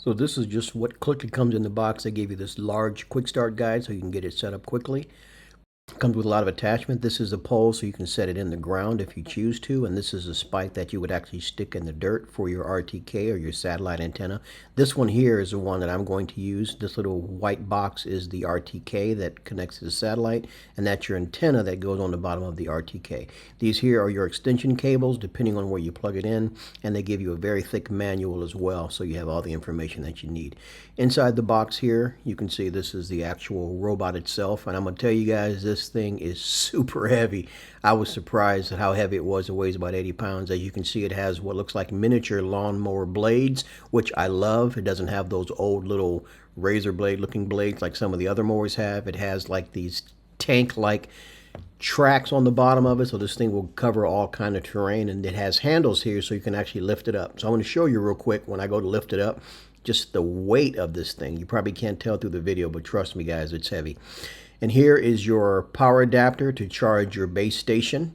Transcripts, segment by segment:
So this is just what quickly comes in the box. They gave you this large quick start guide so you can get it set up quickly. Comes with a lot of attachment. This is a pole so you can set it in the ground if you choose to, and this is a spike that you would actually stick in the dirt for your RTK or your satellite antenna. This one here is the one that I'm going to use. This little white box is the RTK that connects to the satellite, and that's your antenna that goes on the bottom of the RTK. These here are your extension cables depending on where you plug it in, and they give you a very thick manual as well, so you have all the information that you need. Inside the box here, you can see this is the actual robot itself, and I'm going to tell you guys, this thing is super heavy. I was surprised at how heavy it was. It weighs about 80 pounds. As you can see, it has what looks like miniature lawnmower blades, which I love. It doesn't have those old little razor blade looking blades like some of the other mowers have. It has like these tank-like tracks on the bottom of it, so this thing will cover all kind of terrain, and it has handles here so you can actually lift it up. So I'm going to show you real quick when I go to lift it up just the weight of this thing. You probably can't tell through the video, but trust me guys, it's heavy. And here is your power adapter to charge your base station.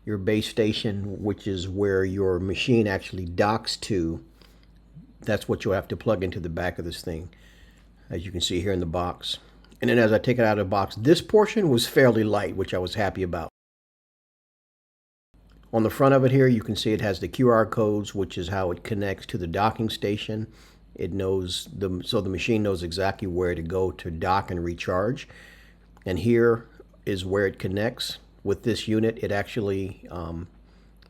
Your base station, which is where your machine actually docks to. That's what you'll have to plug into the back of this thing, as you can see here in the box. And then as I take it out of the box, this portion was fairly light, which I was happy about. On the front of it here, you can see it has the QR codes, which is how it connects to the docking station. It knows, so the machine knows exactly where to go to dock and recharge. And here is where it connects. With this unit, it actually,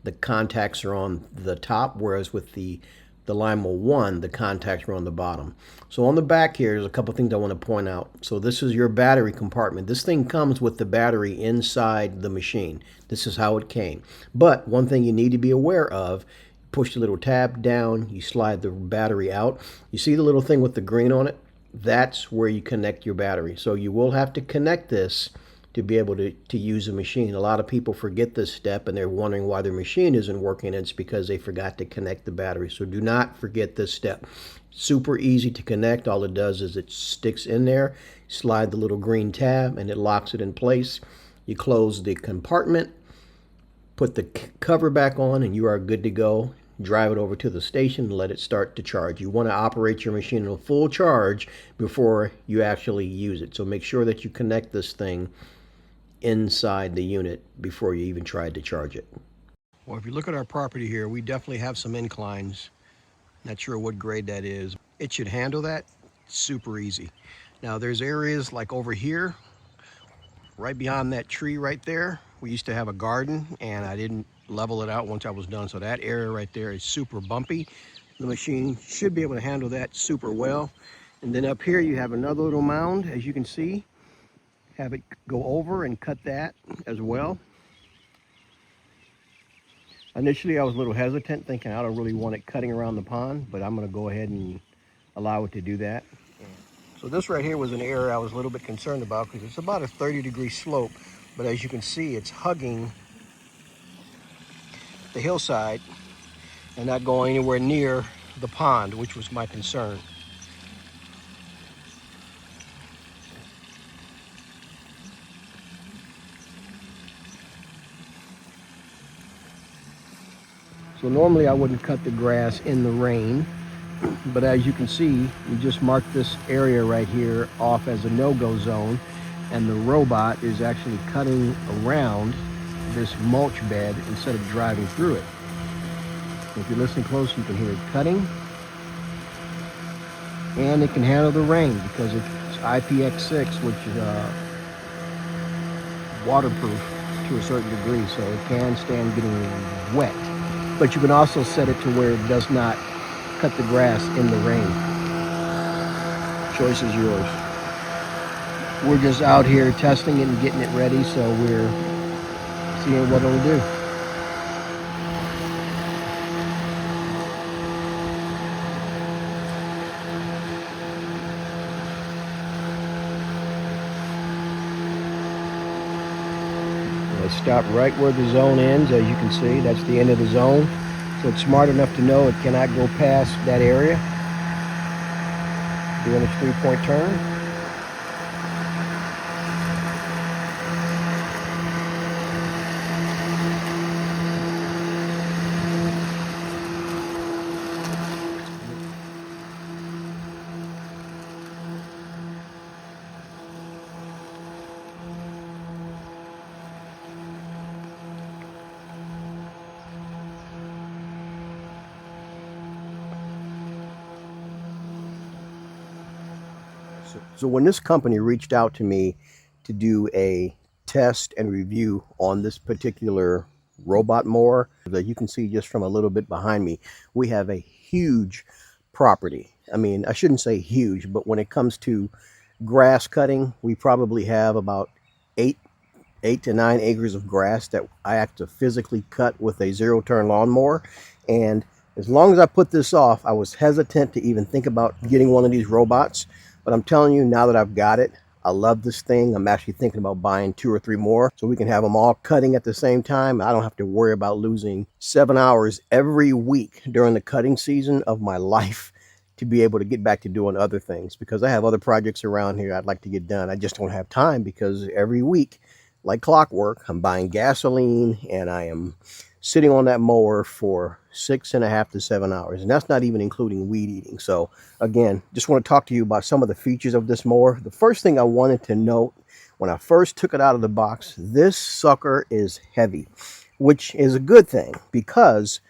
the contacts are on the top, whereas with the Lymow One, the contacts are on the bottom. So on the back here, there's a couple things I want to point out. So this is your battery compartment. This thing comes with the battery inside the machine. This is how it came. But one thing you need to be aware of, push the little tab down, you slide the battery out. You see the little thing with the green on it? That's where you connect your battery. So you will have to connect this to be able to use the machine. A lot of people forget this step and they're wondering why their machine isn't working. It's because they forgot to connect the battery. So do not forget this step. Super easy to connect. All it does is it sticks in there, slide the little green tab, and it locks it in place. You close the compartment, put the cover back on, and you are good to go. Drive it over to the station and let it start to charge. You want to operate your machine in a full charge before you actually use it. So make sure that you connect this thing inside the unit before you even try to charge it. Well, if you look at our property here, we definitely have some inclines. Not sure what grade that is. It should handle that super easy. Now there's areas like over here, right beyond that tree right there. We used to have a garden and I didn't level it out once I was done. So that area right there is super bumpy. The machine should be able to handle that super well. And then up here you have another little mound, as you can see. Have it go over and cut that as well. Initially I was a little hesitant, thinking I don't really want it cutting around the pond, but I'm going to go ahead and allow it to do that. So this right here was an area I was a little bit concerned about because it's about a 30-degree slope, but as you can see, it's hugging the hillside and not going anywhere near the pond, which was my concern. So normally I wouldn't cut the grass in the rain, but as you can see, we just marked this area right here off as a no-go zone, and the robot is actually cutting around this mulch bed instead of driving through it. If you listen close, you can hear it cutting, and it can handle the rain because it's IPX6, which is waterproof to a certain degree, so it can stand getting wet. But you can also set it to where it does not cut the grass in the rain. Choice is yours. We're just out here testing it and getting it ready, so we're seeing what it'll do. Let's stop right where the zone ends. As you can see, that's the end of the zone. So it's smart enough to know it cannot go past that area. Doing its 3-point turn. So when this company reached out to me to do a test and review on this particular robot mower, that you can see just from a little bit behind me, we have a huge property. I mean, I shouldn't say huge, but when it comes to grass cutting, we probably have about eight 8 to 9 acres of grass that I have to physically cut with a zero-turn lawnmower. And as long as I put this off, I was hesitant to even think about getting one of these robots. But I'm telling you, now that I've got it, I love this thing. I'm actually thinking about buying 2 or 3 more so we can have them all cutting at the same time. I don't have to worry about losing 7 hours every week during the cutting season of my life to be able to get back to doing other things, because I have other projects around here I'd like to get done. I just don't have time, because every week, like clockwork, I'm buying gasoline and I am sitting on that mower for 6.5 to 7 hours. And that's not even including weed eating. So again, just want to talk to you about some of the features of this mower. The first thing I wanted to note, when I first took it out of the box, this sucker is heavy, which is a good thing, because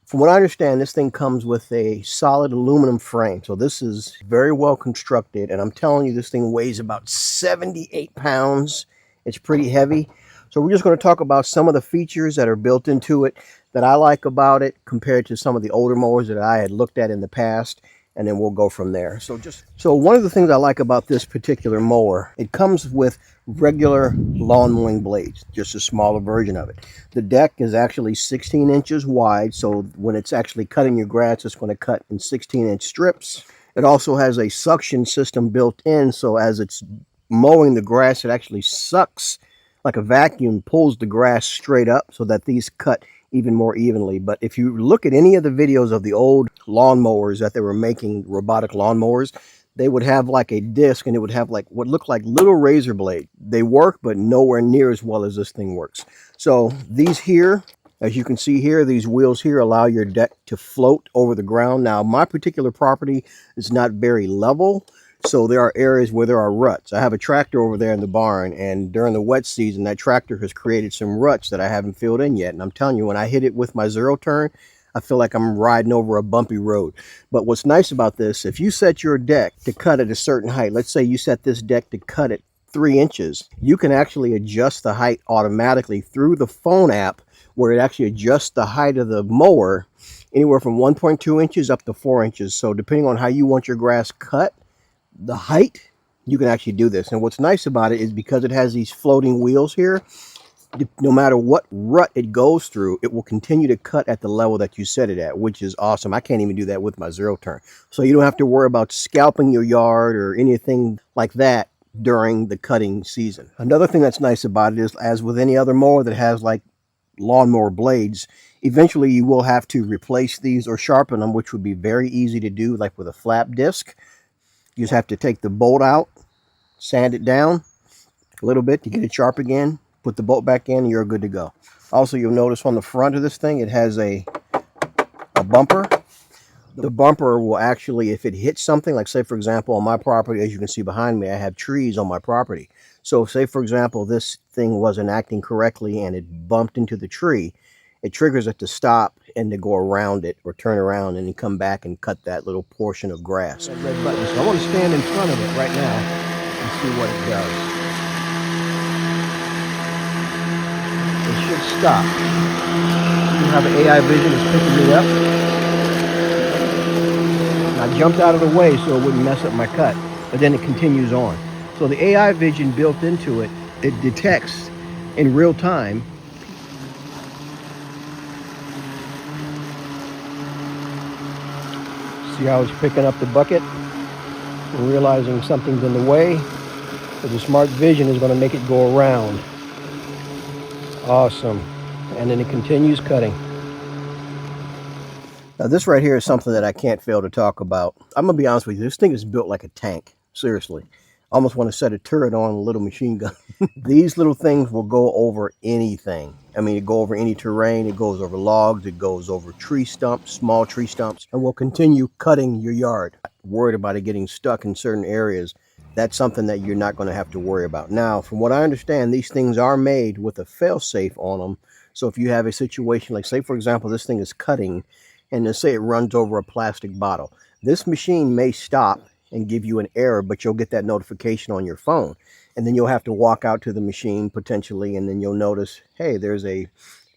from what I understand, this thing comes with a solid aluminum frame. So this is very well constructed. And I'm telling you, this thing weighs about 78 pounds. It's pretty heavy. So we're just going to talk about some of the features that are built into it that I like about it compared to some of the older mowers that I had looked at in the past. And then we'll go from there. So one of the things I like about this particular mower, it comes with regular lawn mowing blades, just a smaller version of it. The deck is actually 16 inches wide, so when it's actually cutting your grass, it's going to cut in 16-inch strips. It also has a suction system built in, so as it's mowing the grass, it actually sucks like a vacuum, pulls the grass straight up so that these cut even more evenly. But if you look at any of the videos of the old lawnmowers that they were making, robotic lawnmowers, they would have like a disc, and it would have like what looked like little razor blade. They work, but nowhere near as well as this thing works. So these here, as you can see here, these wheels here allow your deck to float over the ground. Now, my particular property is not very level, so there are areas where there are ruts. I have a tractor over there in the barn, and during the wet season, that tractor has created some ruts that I haven't filled in yet. And I'm telling you, when I hit it with my zero turn, I feel like I'm riding over a bumpy road. But what's nice about this, if you set your deck to cut at a certain height, let's say you set this deck to cut at 3 inches, you can actually adjust the height automatically through the phone app, where it actually adjusts the height of the mower anywhere from 1.2 inches up to 4 inches. So depending on how you want your grass cut, the height, you can actually do this. And what's nice about it is because it has these floating wheels here, no matter what rut it goes through, it will continue to cut at the level that you set it at, which is awesome. I can't even do that with my zero turn. So you don't have to worry about scalping your yard or anything like that during the cutting season. Another thing that's nice about it is, as with any other mower that has like lawnmower blades, eventually you will have to replace these or sharpen them, which would be very easy to do, like with a flap disc. You just have to take the bolt out, sand it down a little bit to get it sharp again, put the bolt back in, and you're good to go. Also, you'll notice on the front of this thing, it has a bumper. The bumper will actually, if it hits something, like say for example on my property, as you can see behind me, I have trees on my property. So say for example this thing wasn't acting correctly and it bumped into the tree, it triggers it to stop and to go around it or turn around and then come back and cut that little portion of grass. That red button. So I want to stand in front of it right now and see what it does. It should stop. You have an AI vision is picking me up. I jumped out of the way so it wouldn't mess up my cut, but then it continues on. So the AI vision built into it, it detects in real time see how it's picking up the bucket and realizing something's in the way. So the smart vision is going to make it go around. Awesome. And then it continues cutting. Now this right here is something that I can't fail to talk about. I'm going to be honest with you. This thing is built like a tank. Seriously. I almost want to set a turret on a little machine gun. These little things will go over anything. I mean, it go over any terrain. It goes over logs. It goes over tree stumps, small tree stumps, and will continue cutting your yard. Worried about it getting stuck in certain areas. That's something that you're not going to have to worry about. Now, from what I understand, these things are made with a fail-safe on them. So if you have a situation like, say, for example, this thing is cutting, and let's say it runs over a plastic bottle. This machine may stop and give you an error, but you'll get that notification on your phone. And then you'll have to walk out to the machine potentially, and then you'll notice, hey, there's a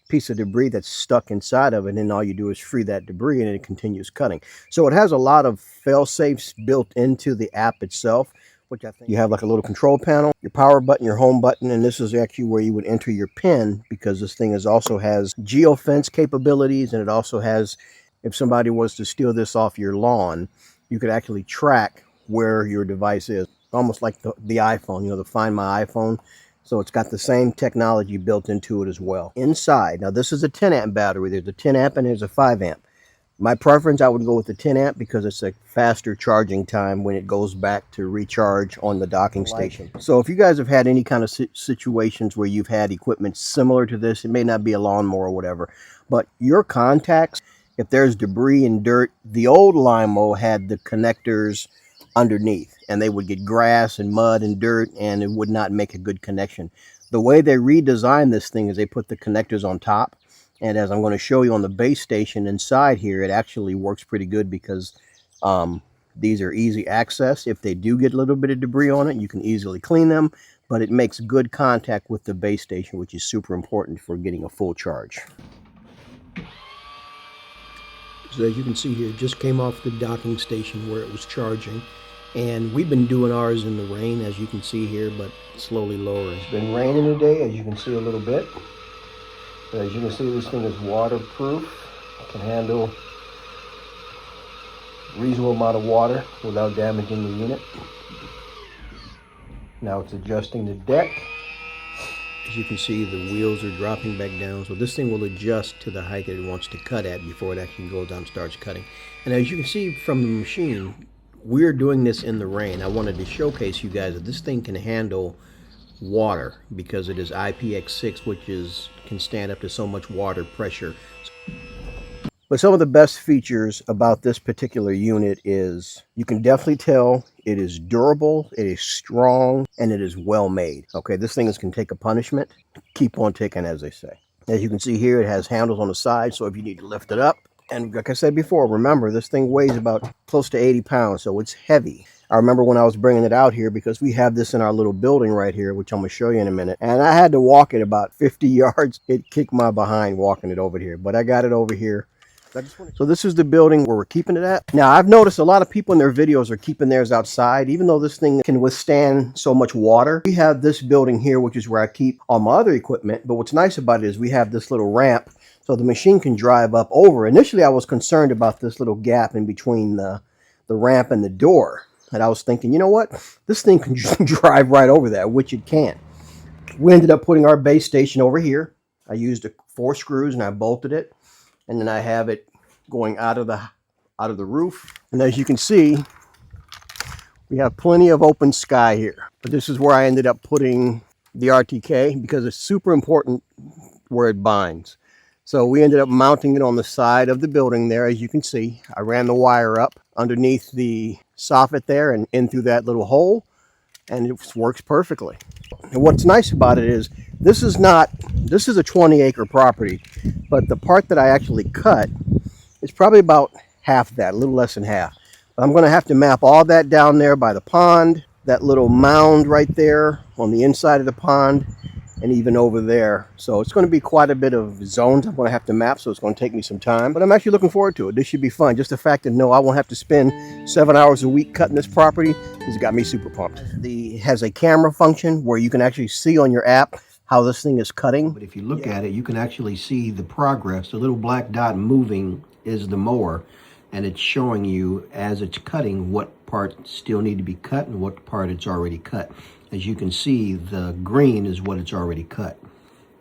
piece of debris that's stuck inside of it, and then all you do is free that debris and it continues cutting. So it has a lot of fail safes built into the app itself, which I think you have like a little control panel, your power button, your home button, and this is actually where you would enter your PIN, because this thing also has geofence capabilities, and it also has, if somebody was to steal this off your lawn, you could actually track where your device is, almost like the iPhone, the Find My iPhone. So it's got the same technology built into it as well. Inside, now this is a 10 amp battery. There's a 10 amp and there's a 5 amp. My preference, I would go with the 10 amp because it's a faster charging time when it goes back to recharge on the docking station. So if you guys have had any kind of situations where you've had equipment similar to this, it may not be a lawnmower or whatever, but your contacts, if there's debris and dirt, the old Lymow had the connectors underneath, and they would get grass and mud and dirt, and it would not make a good connection. The way they redesigned this thing is they put the connectors on top, and as I'm going to show you on the base station inside here, it actually works pretty good because these are easy access. If they do get a little bit of debris on it, you can easily clean them, but it makes good contact with the base station, which is super important for getting a full charge. So as you can see here, it just came off the docking station where it was charging. And we've been doing ours in the rain, as you can see here, but slowly lower. It's been raining today, as you can see a little bit. But as you can see, this thing is waterproof. It can handle a reasonable amount of water without damaging the unit. Now it's adjusting the deck. As you can see, the wheels are dropping back down. So this thing will adjust to the height that it wants to cut at before it actually goes down and starts cutting. And as you can see from the machine, we're doing this in the rain. I wanted to showcase you guys that this thing can handle water because it is IPX6, which can stand up to so much water pressure. But some of the best features about this particular unit is you can definitely tell it is durable, it is strong, and it is well made. Okay, this thing can take a punishment, keep on ticking, as they say. As you can see here, it has handles on the side, so if you need to lift it up. And like I said before, remember, this thing weighs about close to 80 pounds, so it's heavy. I remember when I was bringing it out here, because we have this in our little building right here, which I'm going to show you in a minute. And I had to walk it about 50 yards. It kicked my behind walking it over here, but I got it over here. So this is the building where we're keeping it at. Now, I've noticed a lot of people in their videos are keeping theirs outside, even though this thing can withstand so much water. We have this building here, which is where I keep all my other equipment. But what's nice about it is we have this little ramp so the machine can drive up over. Initially, I was concerned about this little gap in between the ramp and the door. And I was thinking, you know what? This thing can just drive right over that, which it can. We ended up putting our base station over here. I used 4 screws and I bolted it. And then I have it going out of the roof. And as you can see, we have plenty of open sky here. But this is where I ended up putting the RTK because it's super important where it binds. So we ended up mounting it on the side of the building there, as you can see. I ran the wire up underneath the soffit there and in through that little hole, and it works perfectly. And what's nice about it is this is a 20-acre property, but the part that I actually cut is probably about half that, a little less than half. But I'm going to have to map all that down there by the pond, that little mound right there on the inside of the pond, and even over there. So it's going to be quite a bit of zones I'm going to have to map, so it's going to take me some time. But I'm actually looking forward to it. This should be fun. Just the fact that I won't have to spend 7 hours a week cutting this property has got me super pumped. It has a camera function where you can actually see on your app how this thing is cutting. But if you look at it, you can actually see the progress. The little black dot moving is the mower, and it's showing you as it's cutting what parts still need to be cut and what part it's already cut. As you can see, the green is what it's already cut.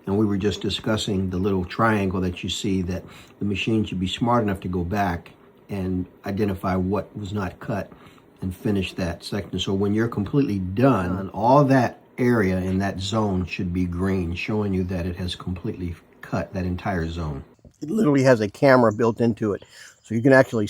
And we were just discussing the little triangle that you see, that the machine should be smart enough to go back and identify what was not cut and finish that section. So when you're completely done, all that area in that zone should be green, showing you that it has completely cut that entire zone. It literally has a camera built into it, so you can actually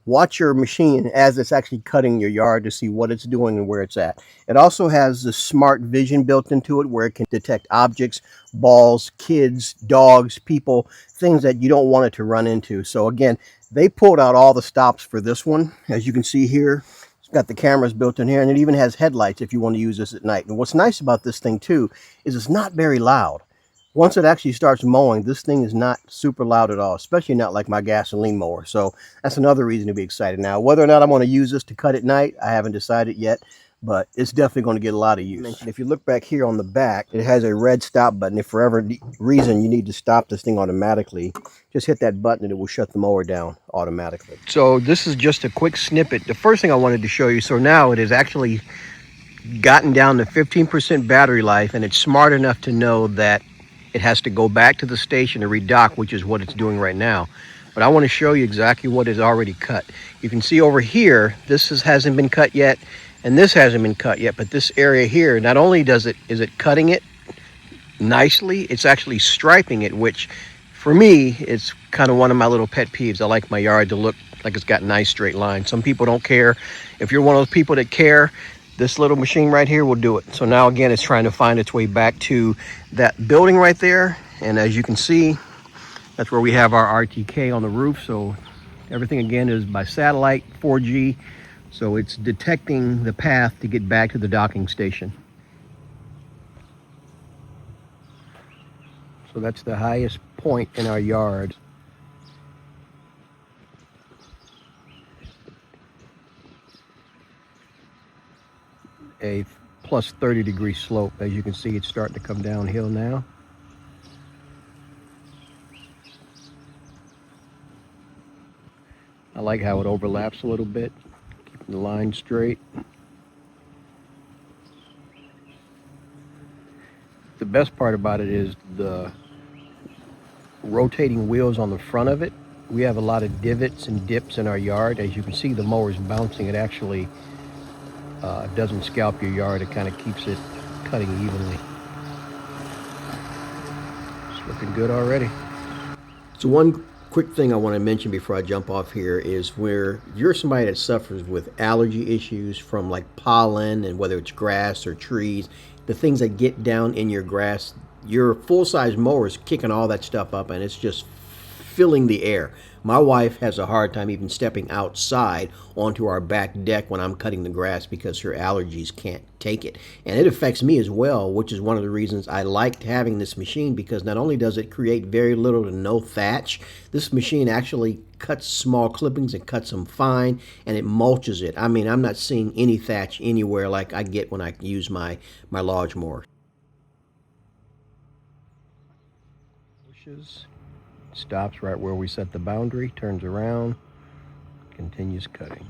watch your machine as it's actually cutting your yard to see what it's doing and where it's at. It also has the smart vision built into it where it can detect objects, balls, kids, dogs, people, things that you don't want it to run into. So again, they pulled out all the stops for this one. As you can see here, Got the cameras built in here, and it even has headlights if you want to use this at night. And what's nice about this thing too is it's not very loud. Once it actually starts mowing, this thing is not super loud at all, especially not like my gasoline mower. So that's another reason to be excited. Now, whether or not I'm going to use this to cut at night, I haven't decided yet, but it's definitely going to get a lot of use. If you look back here on the back, it has a red stop button. If for whatever reason you need to stop this thing automatically, just hit that button and it will shut the mower down automatically. So this is just a quick snippet. The first thing I wanted to show you, so now it has actually gotten down to 15% battery life, and it's smart enough to know that it has to go back to the station to redock, which is what it's doing right now. But I want to show you exactly what is already cut. You can see over here, hasn't been cut yet, and this hasn't been cut yet, but this area here, not only is it cutting it nicely, it's actually striping it, which for me, it's kind of one of my little pet peeves. I like my yard to look like it's got nice straight lines. Some people don't care. If you're one of those people that care, this little machine right here will do it. So now again, it's trying to find its way back to that building right there. And as you can see, that's where we have our RTK on the roof. So everything again is by satellite, 4G. So it's detecting the path to get back to the docking station. So that's the highest point in our yard. A plus 30-degree slope. As you can see, it's starting to come downhill now. I like how it overlaps a little bit, keeping the line straight. The best part about it is the rotating wheels on the front of it. We have a lot of divots and dips in our yard. As you can see, the mower is bouncing. It actually doesn't scalp your yard. It kind of keeps it cutting evenly. It's looking good already. So one quick thing I want to mention before I jump off here is where you're somebody that suffers with allergy issues from like pollen, and whether it's grass or trees, the things that get down in your grass, your full-size mower is kicking all that stuff up and it's just filling the air. My wife has a hard time even stepping outside onto our back deck when I'm cutting the grass because her allergies can't take it. And it affects me as well, which is one of the reasons I liked having this machine, because not only does it create very little to no thatch, this machine actually cuts small clippings and cuts them fine, and it mulches it. I mean, I'm not seeing any thatch anywhere like I get when I use my large mower. Pushes. Stops right where we set the boundary, turns around, continues cutting.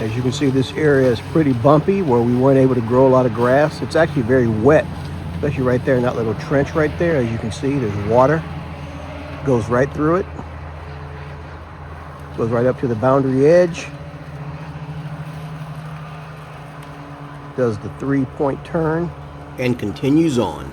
As you can see, this area is pretty bumpy where we weren't able to grow a lot of grass. It's actually very wet, especially right there in that little trench right there. As you can see, there's water. Goes right through it. Goes right up to the boundary edge. Does the 3-point turn and continues on.